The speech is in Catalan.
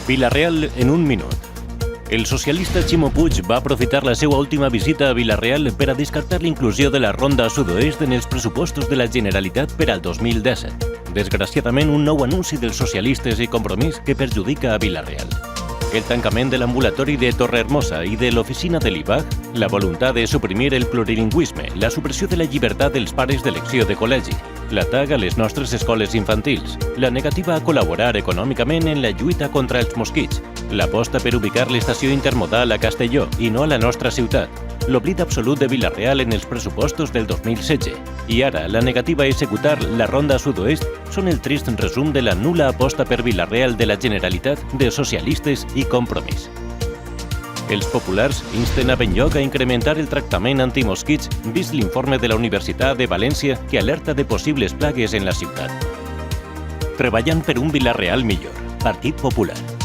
Vila-real en un minut. El socialista Ximo Puig va aprofitar la seva última visita a Vila-real per a descartar l'inclusió de la Ronda Sud-oest en els pressupostos de la Generalitat per al 2017. Desgraciadament, un nou anunci dels socialistes i Compromís que perjudica a Vila-real. El tancament de l'ambulatori de Torrehermosa i de l'oficina de l'IBAG, la voluntat de suprimir el plurilingüisme, la supressió de la llibertat dels pares d'elecció de col·legi, l'atac a les nostres escoles infantils, la negativa a col·laborar econòmicament en la lluita contra els mosquits, l'aposta per ubicar l'estació intermodal a Castelló i no a la nostra ciutat, l'oblit absolut de Vila-real en els pressupostos del 2016 i ara la negativa a executar la Ronda Sud-oest són el trist resum de la nul·la aposta per Vila-real de la Generalitat de socialistes i Compromís. Els populars insten a Benlloc a incrementar el tractament antimosquits vist l'informe de la Universitat de València que alerta de possibles plagues en la ciutat. Treballant per un Vila-real millor. Partit Popular.